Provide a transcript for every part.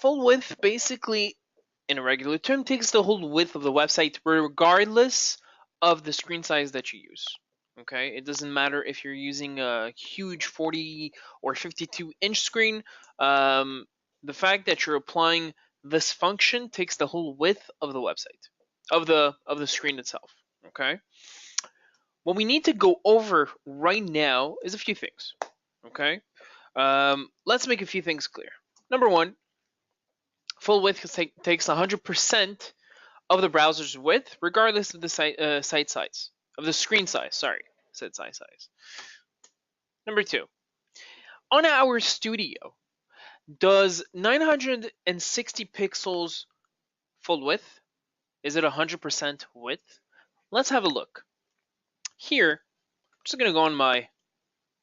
full width basically, in a regular term, takes the whole width of the website regardless of the screen size that you use. Okay, it doesn't matter if you're using a huge 40 or 52-inch screen. The fact that you're applying this function takes the whole width of the website, of the screen itself. Okay, what we need to go over right now is a few things. Okay, let's make a few things clear. Number one, full width takes 100% of the browser's width, regardless of the site size, of the screen size. Sorry, I said site size. Number two, on our studio, does 960 pixels full width? Is it 100% width? Let's have a look. Here, I'm just gonna go on my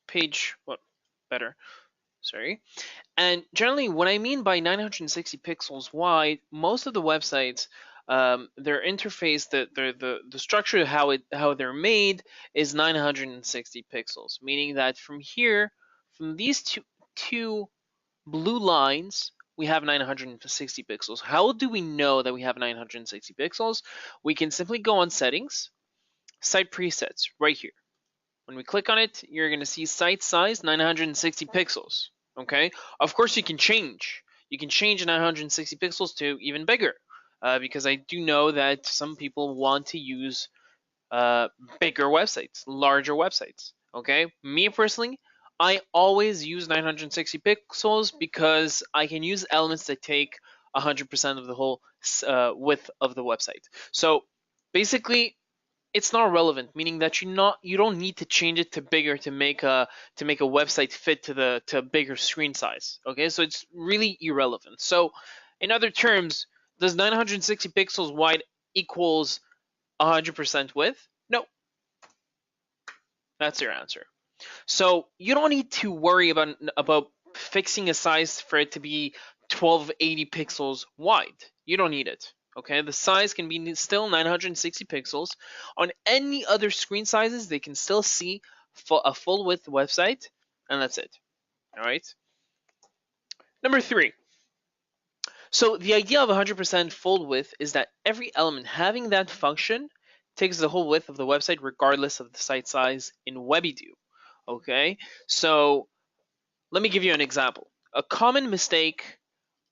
page. What better? Sorry. And generally, what I mean by 960 pixels wide, most of the websites, their interface, the structure, how they're made, is 960 pixels. Meaning that from here, from these two blue lines, we have 960 pixels. How do we know that we have 960 pixels? We can simply go on settings, site presets, right here. When we click on it, you're going to see site size 960 pixels. Okay, of course you can change. You can change 960 pixels to even bigger, because I do know that some people want to use bigger websites, larger websites. Okay, me personally, I always use 960 pixels because I can use elements that take 100% of the whole width of the website. So basically, it's not relevant, meaning that you don't need to change it to bigger to make a website fit to a bigger screen size. Okay, so it's really irrelevant. So in other terms, does 960 pixels wide equals 100% width? No, that's your answer. So you don't need to worry about fixing a size for it to be 1280 pixels wide. You don't need it. Okay, the size can be still 960 pixels. On any other screen sizes, they can still see a full width website, and that's it. All right. Number three. So the idea of 100% full width is that every element having that function takes the whole width of the website regardless of the site size in Weby'nar. Okay, so let me give you an example. A common mistake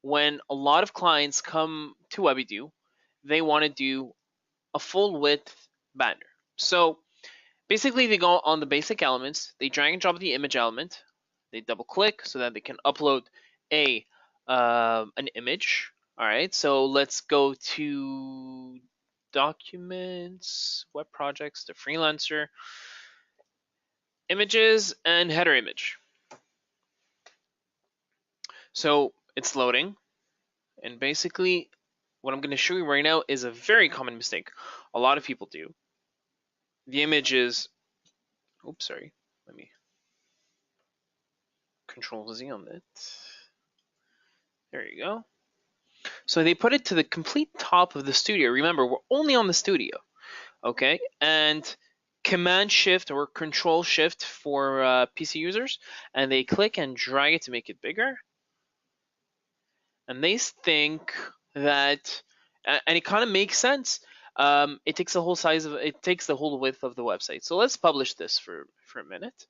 when a lot of clients come to Weby'nar, they want to do a full width banner. So basically they go on the basic elements, they drag and drop the image element, they double click so that they can upload an image. All right, so let's go to documents, web projects, the freelancer, images, and header image. So it's loading, and basically what I'm going to show you right now is a very common mistake a lot of people do. The image is, oops, sorry, let me Control Z on it. There you go. So they put it to the complete top of the studio. Remember, we're only on the studio, okay? And Command Shift or Control Shift for PC users, and they click and drag it to make it bigger. And they think that, and it kind of makes sense. It takes the whole size of it takes the whole width of the website. So let's publish this for a minute.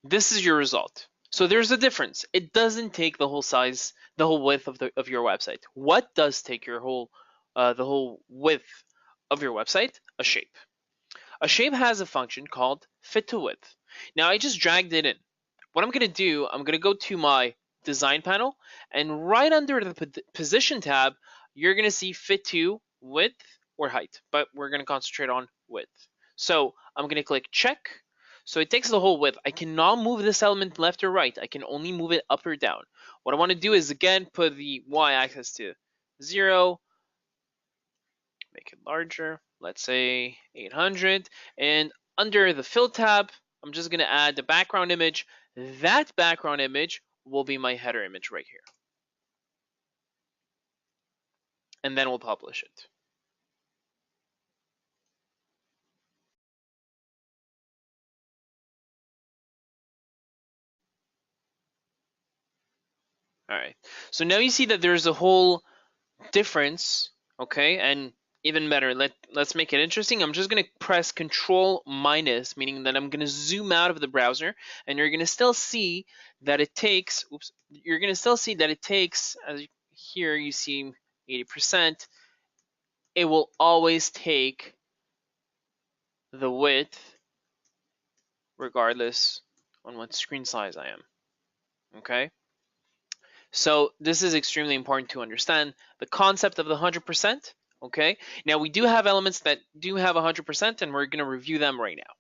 This is your result. So there's a difference. It doesn't take the whole size, the whole width of your website. What does take your the whole width of your website? A shape. A shape has a function called fit to width. Now I just dragged it in. What I'm gonna do, I'm gonna go to my design panel, and right under the position tab, you're gonna see fit to width or height, but we're gonna concentrate on width. So I'm gonna click check. So it takes the whole width. I cannot move this element left or right. I can only move it up or down. What I want to do is again put the y-axis to 0, make it larger, let's say 800, and under the fill tab, I'm just going to add the background image. That background image will be my header image right here. And then we'll publish it. All right. So now you see that there's a whole difference, okay? And even better, let's make it interesting. I'm just going to press Control minus, meaning that I'm going to zoom out of the browser, and you're going to still see that it takes, you're going to still see that it takes, as here you see 80%, it will always take the width regardless on what screen size I am, okay? So this is extremely important to understand the concept of the 100%. Okay, now we do have elements that do have 100%, and we're going to review them right now.